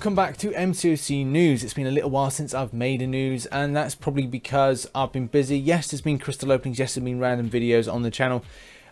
welcome back to MCOC News. It's been a little while since I've made a news, and that's probably because I've been busy. Yes, there's been crystal openings, yes, there's been random videos on the channel,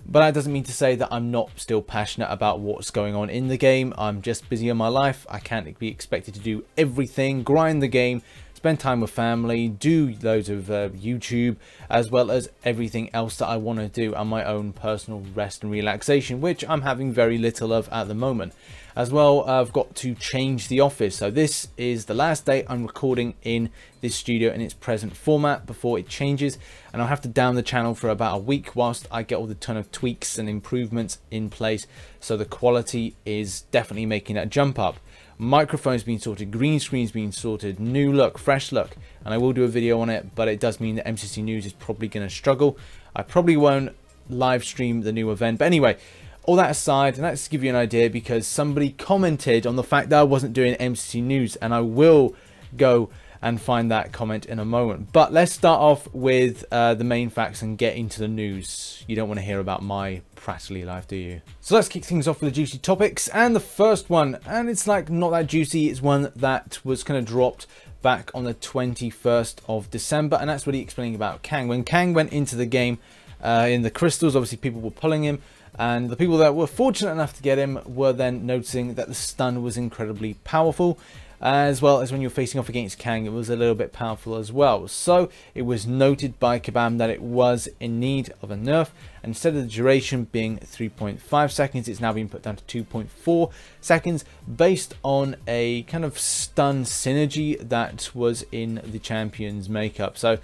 but that doesn't mean to say that I'm not still passionate about what's going on in the game. I'm just busy in my life. I can't be expected to do everything, grind the game, spend time with family, do loads of YouTube, as well as everything else that I want to do on my own personal rest and relaxation, which I'm having very little of at the moment. As well, I've got to change the office, so this is the last day I'm recording in this studio in its present format before it changes, and I'll have to down the channel for about a week whilst I get all the ton of tweaks and improvements in place, so the quality is definitely making that jump up. Microphone's been sorted, green screen's been sorted, new look, fresh look, and I will do a video on it, but it does mean that MCC News is probably going to struggle. I probably won't live stream the new event, but anyway, all that aside, and that's to give you an idea, because somebody commented on the fact that I wasn't doing MCC News, and I will go and find that comment in a moment. But let's start off with the main facts and get into the news. You don't want to hear about my prattly life, do you? So let's kick things off with the juicy topics, and the first one, and it's like not that juicy, it's one that was kind of dropped back on the 21st of December, and that's really explaining about Kang. When Kang went into the game in the crystals, obviously people were pulling him, and the people that were fortunate enough to get him were then noticing that the stun was incredibly powerful, as well as when you're facing off against Kang, it was a little bit powerful as well. So it was noted by Kabam that it was in need of a nerf, and instead of the duration being 3.5 seconds, it's now been put down to 2.4 seconds based on a kind of stun synergy that was in the Champions makeup. So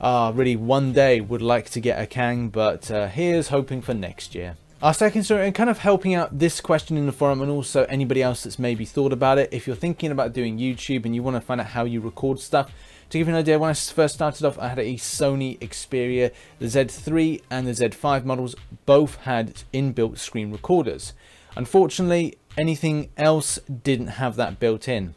really one day would like to get a Kang, but here's hoping for next year. Our second story, and kind of helping out this question in the forum, and also anybody else that's maybe thought about it, if you're thinking about doing YouTube and you want to find out how you record stuff. To give you an idea, when I first started off, I had a Sony Xperia. The Z3 and the Z5 models both had inbuilt screen recorders. Unfortunately, anything else didn't have that built in,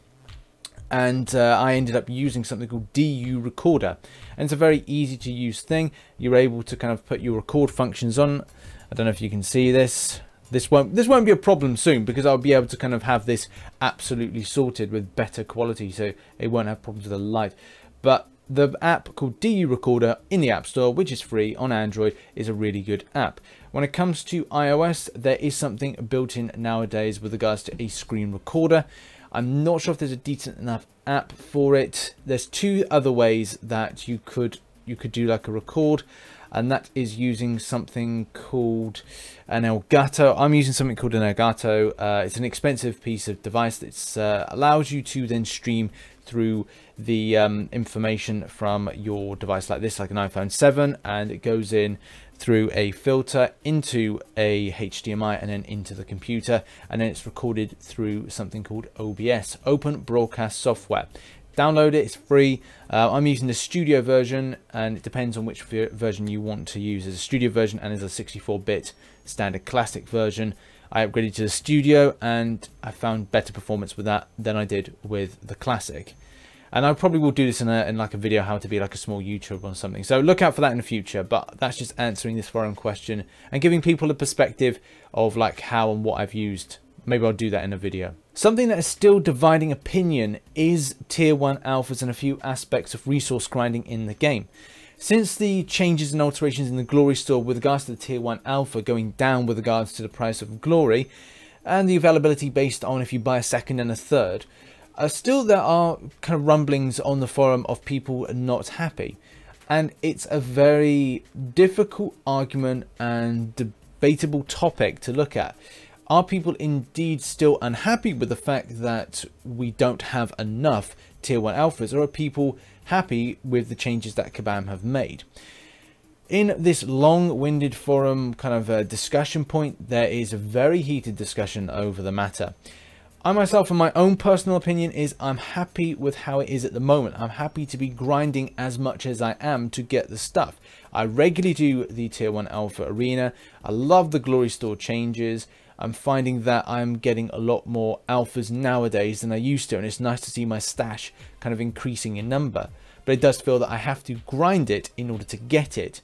and I ended up using something called DU Recorder, and it's a very easy to use thing. You're able to kind of put your record functions on. I don't know if you can see this. This won't be a problem soon, because I'll be able to kind of have this absolutely sorted with better quality, so it won't have problems with the light. But the app called DU Recorder in the App Store, which is free on Android, is a really good app. When it comes to iOS, there is something built in nowadays with regards to a screen recorder. I'm not sure if there's a decent enough app for it. There's two other ways that you could do like a record, and that is using something called an Elgato. I'm using something called an Elgato. It's an expensive piece of device that allows you to then stream through the information from your device like this, like an iPhone 7, and it goes in through a filter into a HDMI and then into the computer, and then it's recorded through something called OBS, Open Broadcast Software. Download it, it's free. I'm using the studio version, and it depends on which version you want to use. There's a studio version and there's a 64-bit standard classic version. I upgraded to the studio, and I found better performance with that than I did with the classic. And I probably will do this in like a video, how to be like a small YouTuber or something. So look out for that in the future. But that's just answering this forum question and giving people a perspective of like how and what I've used. Maybe I'll do that in a video. Something that is still dividing opinion is tier 1 alphas and a few aspects of resource grinding in the game. Since the changes and alterations in the Glory store with regards to the tier 1 alpha going down with regards to the price of Glory, and the availability based on if you buy a second and a third, still there are kind of rumblings on the forum of people not happy. And it's a very difficult argument and debatable topic to look at. Are people indeed still unhappy with the fact that we don't have enough tier 1 alphas, or are people happy with the changes that Kabam have made? In this long-winded forum kind of discussion point, there is a very heated discussion over the matter. I myself, in my own personal opinion, is I'm happy with how it is at the moment. I'm happy to be grinding as much as I am to get the stuff. I regularly do the tier 1 alpha arena. I love the Glory store changes. I'm finding that I'm getting a lot more alphas nowadays than I used to, and it's nice to see my stash kind of increasing in number. But it does feel that I have to grind it in order to get it.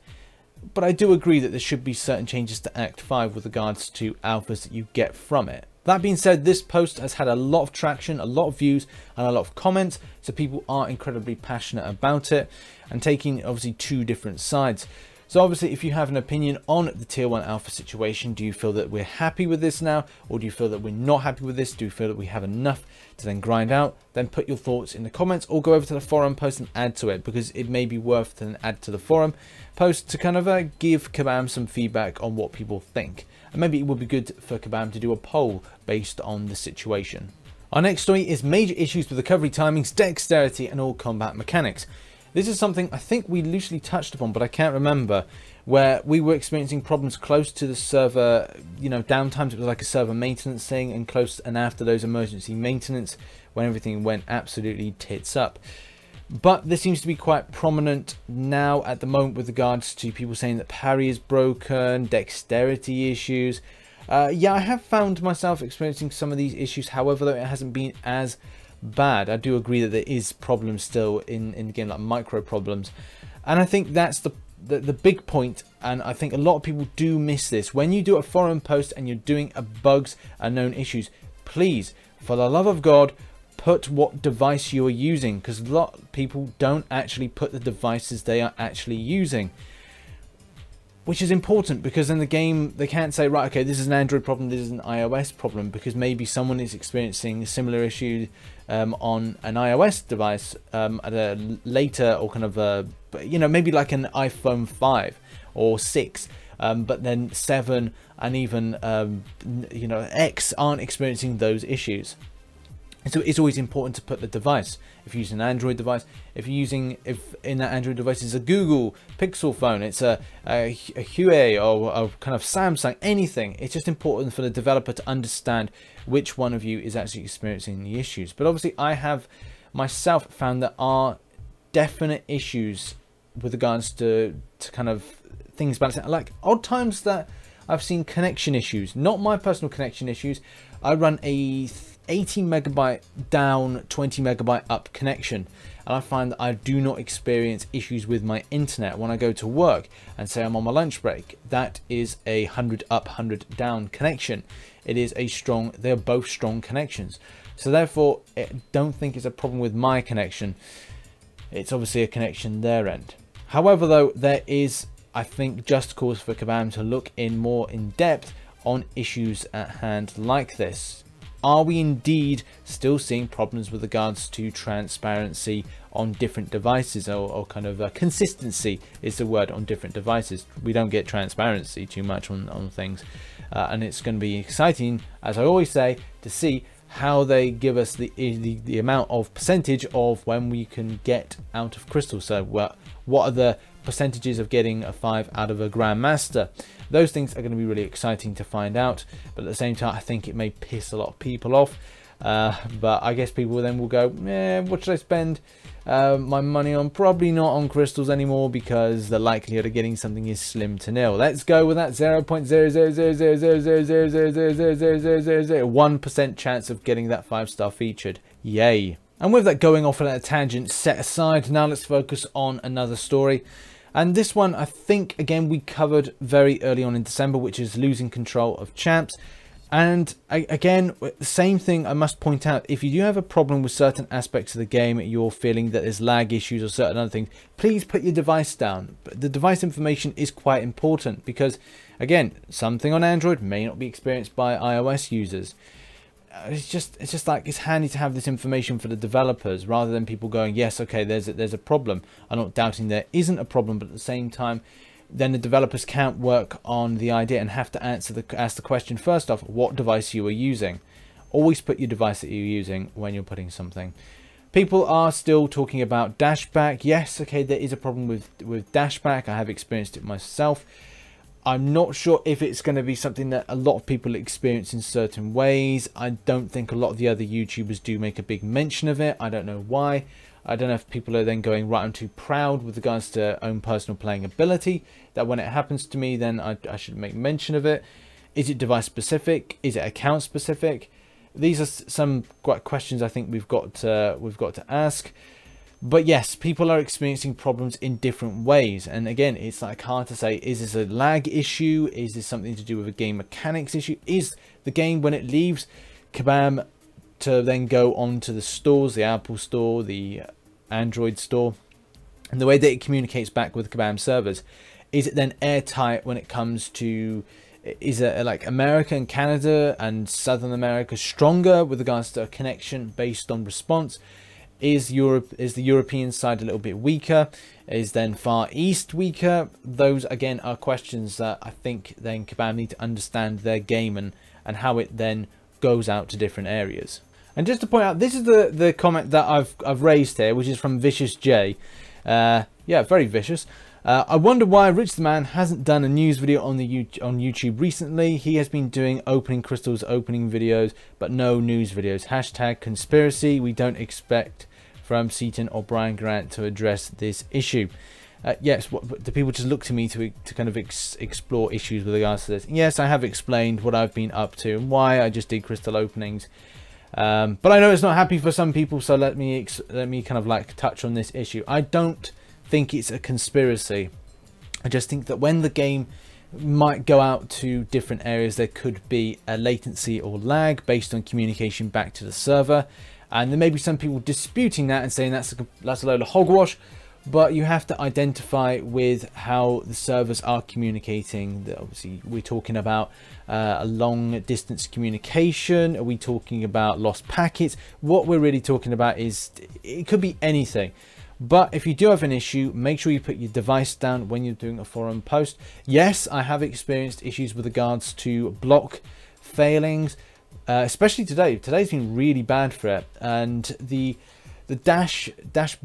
But I do agree that there should be certain changes to Act 5 with regards to alphas that you get from it. That being said, this post has had a lot of traction, a lot of views, and a lot of comments, so people are incredibly passionate about it and taking obviously two different sides. So obviously, if you have an opinion on the tier 1 alpha situation, do you feel that we're happy with this now, or do you feel that we're not happy with this? Do you feel that we have enough to then grind out? Then put your thoughts in the comments, or go over to the forum post and add to it, because it may be worth to then add to the forum post to kind of give Kabam some feedback on what people think. And maybe it would be good for Kabam to do a poll based on the situation. Our next story is major issues with recovery timings, dexterity, and all combat mechanics. This is something I think we loosely touched upon, but I can't remember, where we were experiencing problems close to the server, you know, downtimes. It was like a server maintenance thing, and close and after those emergency maintenance, when everything went absolutely tits up. But this seems to be quite prominent now at the moment with regards to people saying that parry is broken, dexterity issues. Yeah, I have found myself experiencing some of these issues. However, though, it hasn't been as bad. I do agree that there is problems still in the game, like micro problems. And I think that's the big point, and I think a lot of people do miss this. When you do a forum post and you're doing a bugs and known issues, please, for the love of God, put what device you are using, because a lot of people don't actually put the devices they are actually using, which is important, because in the game they can't say, right, okay, this is an Android problem, this is an iOS problem, because maybe someone is experiencing a similar issue on an iOS device at a later, or kind of a, you know, maybe like an iPhone 5 or 6, but then 7 and even you know, X aren't experiencing those issues. So it's always important to put the device. If you're using an Android device, if in that Android device is a Google Pixel phone, it's a Huawei or a kind of Samsung, anything. It's just important for the developer to understand which one of you is actually experiencing the issues. But obviously, I have myself found there are definite issues with regards to kind of things balancing. Like odd times that I've seen connection issues, not my personal connection issues. I run a 80 megabyte down, 20 megabyte up connection, and I find that I do not experience issues with my internet when I go to work and say I'm on my lunch break. That is a 100 up, 100 down connection. It is a strong, they're both strong connections, so therefore I don't think it's a problem with my connection. It's obviously a connection their end. However, though, there is, I think, just cause for Kabam to look in more in depth on issues at hand like this. Are we indeed still seeing problems with regards to transparency on different devices, or kind of consistency is the word on different devices? We don't get transparency too much on things, and it's going to be exciting, as I always say, to see how they give us the amount of percentage of when we can get out of crystal. So what are the percentages of getting a 5 out of a Grandmaster? Those things are going to be really exciting to find out, but at the same time I think it may piss a lot of people off, but I guess people then will go, what should I spend my money on? Probably not on crystals anymore, because the likelihood of getting something is slim to nil. Let's go with that 0.00000000001% chance of getting that 5-star featured. Yay. And with that going off on a tangent set aside, now let's focus on another story. And this one, I think, again, we covered very early on in December, which is losing control of champs. And again, the same thing I must point out, if you do have a problem with certain aspects of the game, you're feeling that there's lag issues or certain other things, please put your device down. The device information is quite important, because, again, something on Android may not be experienced by iOS users. It's just like, it's handy to have this information for the developers, rather than people going, yes, okay, there's a problem. I'm not doubting there isn't a problem, but at the same time, then the developers can't work on the idea and have to ask the question first off, what device you are using. Always put your device that you're using when you're putting something. People are still talking about dashback. Yes, okay, there is a problem with dashback. I have experienced it myself. I'm not sure if it's going to be something that a lot of people experience in certain ways. I don't think a lot of the other YouTubers do make a big mention of it. I don't know why. I don't know if people are then going, right, I'm too proud with regards to own personal playing ability, that when it happens to me, then I should make mention of it. Is it device specific? Is it account specific? These are some questions I think we've got to ask. But yes, people are experiencing problems in different ways. And again, it's like hard to say, is this a lag issue? Is this something to do with a game mechanics issue? Is the game, when it leaves Kabam, to then go on to the stores, the Apple store, the Android store, and the way that it communicates back with Kabam servers, is it then airtight when it comes to, is it like America and Canada and Southern America stronger with regards to a connection based on response? Is the European side a little bit weaker? Is then Far East weaker? Those again are questions that I think then Kabam need to understand their game and how it then goes out to different areas. And just to point out, this is the comment that I've raised here, which is from Vicious J. Yeah, very vicious. I wonder why RichTheMan hasn't done a news video on YouTube recently. He has been doing opening crystals, opening videos, but no news videos. Hashtag conspiracy. We don't expect from Seaton or Brian Grant to address this issue. Yes, do people just look to me to kind of explore issues with regards to this? Yes, I have explained what I've been up to and why I just did crystal openings. But I know it's not happy for some people, so let me kind of like touch on this issue. I don't think it's a conspiracy. I just think that when the game might go out to different areas, there could be a latency or lag based on communication back to the server, and there may be some people disputing that and saying that's a load of hogwash. But you have to identify with how the servers are communicating. Obviously, we're talking about a long distance communication. Are we talking about lost packets? What we're really talking about is, it could be anything. But if you do have an issue, make sure you put your device down when you're doing a forum post. Yes, I have experienced issues with regards to block failings, especially today. Today's been really bad for it. And the dash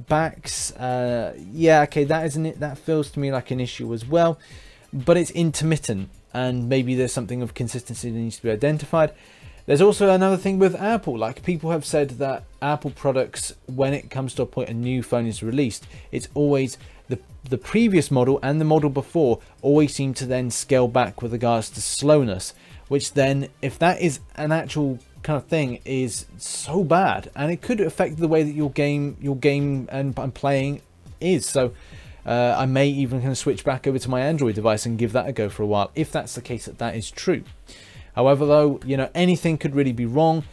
backs, yeah, okay, that feels to me like an issue as well, but it's intermittent, and maybe there's something of consistency that needs to be identified. There's also another thing with Apple. Like, people have said that Apple products, when it comes to a point a new phone is released, it's always the previous model and the model before always seem to then scale back with regards to slowness, which then, if that is an actual kind of thing, is so bad, and it could affect the way that your game and playing is. So I may even kind of switch back over to my Android device and give that a go for a while, if that's the case that is true. However, though, you know, anything could really be wrong.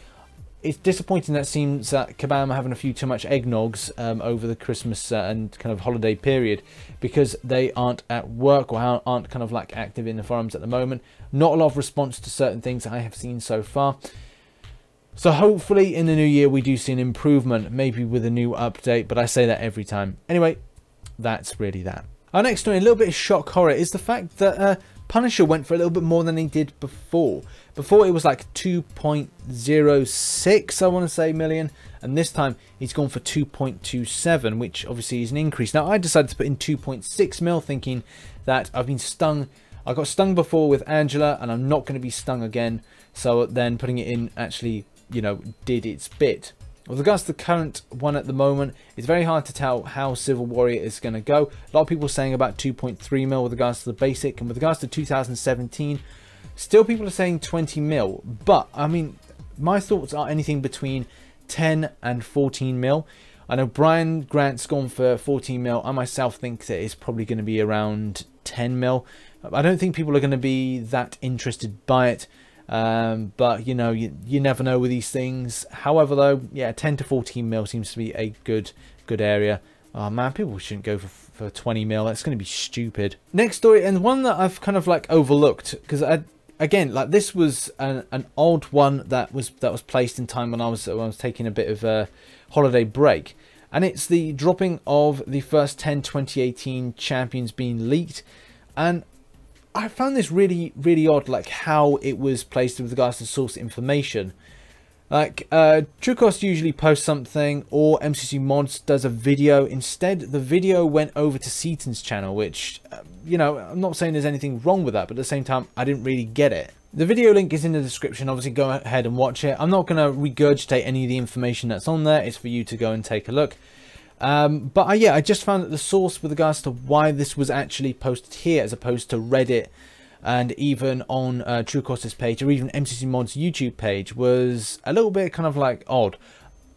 It's disappointing that it seems that Kabam are having a few too much eggnogs over the Christmas and kind of holiday period, because they aren't at work or aren't kind of like active in the forums at the moment. Not a lot of response to certain things that I have seen so far. So hopefully in the new year we do see an improvement, maybe with a new update, but I say that every time. Anyway, that's really that. Our next story, a little bit of shock horror, is the fact that Punisher went for a little bit more than he did before. Before it was like 2.06, I want to say, million, and this time he's gone for 2.27, which obviously is an increase. Now I decided to put in 2.6 mil, thinking that I've been stung. I got stung before with Angela, and I'm not going to be stung again. So then putting it in actually, you know, did its bit. With regards to the current one at the moment, it's very hard to tell how Civil Warrior is going to go. A lot of people are saying about 2.3 mil with regards to the basic, and with regards to 2017, still people are saying 20 mil. But I mean, my thoughts are anything between 10 and 14 mil. I know Brian Grant's gone for 14 mil. I myself think that it's probably going to be around 10 mil. I don't think people are going to be that interested by it. But you know, you never know with these things. However, though, yeah, 10 to 14 mil seems to be a good area. Oh man, people shouldn't go for 20 mil. That's going to be stupid. Next story, and one that I've kind of like overlooked, because again, like, this was an old one that was placed in time when I was taking a bit of a holiday break, and it's the dropping of the first 10 2018 champions being leaked. And I found this really odd, like how it was placed with regards to source information. Like, TrueCost usually posts something, or MCC Mods does a video. Instead, the video went over to Seaton's channel, which, you know, I'm not saying there's anything wrong with that, but at the same time, I didn't really get it. The video link is in the description. Obviously, go ahead and watch it. I'm not going to regurgitate any of the information that's on there. It's for you to go and take a look. But yeah, I just found that the source with regards to why this was actually posted here as opposed to Reddit and even on TrueCost's page or even MCC Mod's YouTube page was a little bit kind of like odd.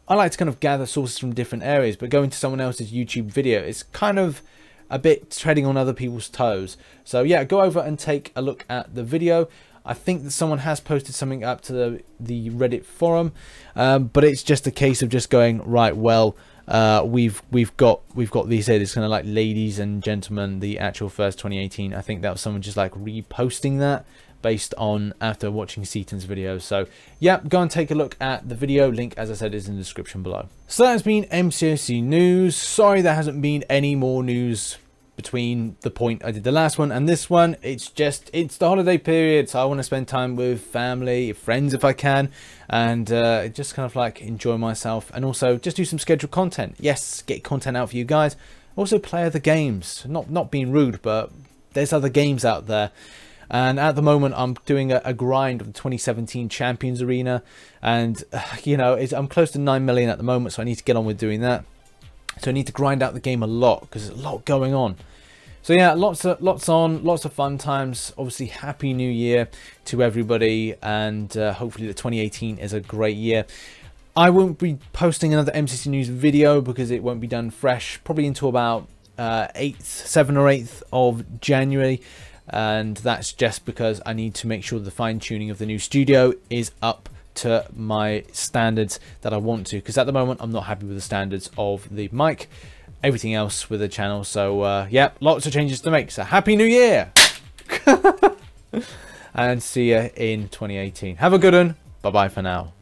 I like to kind of gather sources from different areas, but going to someone else's YouTube video is kind of a bit treading on other people's toes. So yeah, go over and take a look at the video. I think that someone has posted something up to the Reddit forum, but it's just a case of just going, right, well, we've got these here. It's kind of like ladies and gentlemen, the actual first 2018. I think that was someone just like reposting that based on after watching Seaton's video. So yeah, go and take a look at the video. Link, as I said, is in the description below. So that's been MCOC news. Sorry there hasn't been any more news between the point I did the last one and this one. It's the holiday period, so I want to spend time with family, friends if I can, and just kind of like enjoy myself, and also just do some scheduled content. Yes, get content out for you guys. Also play other games. Not being rude, but there's other games out there. And at the moment, I'm doing a grind of the 2017 Champions Arena, and you know, I'm close to 9 million at the moment, so I need to get on with doing that. So I need to grind out the game a lot because there's a lot going on. So yeah, lots of fun times. Obviously, happy new year to everybody, and hopefully the 2018 is a great year. I won't be posting another MCC news video because it won't be done fresh, probably until about 7th or 8th of January. And that's just because I need to make sure the fine-tuning of the new studio is up to my standards that I want to, because at the moment I'm not happy with the standards of the mic, everything else with the channel. So yeah, lots of changes to make. So happy new year and see you in 2018. Have a good one. Bye bye for now.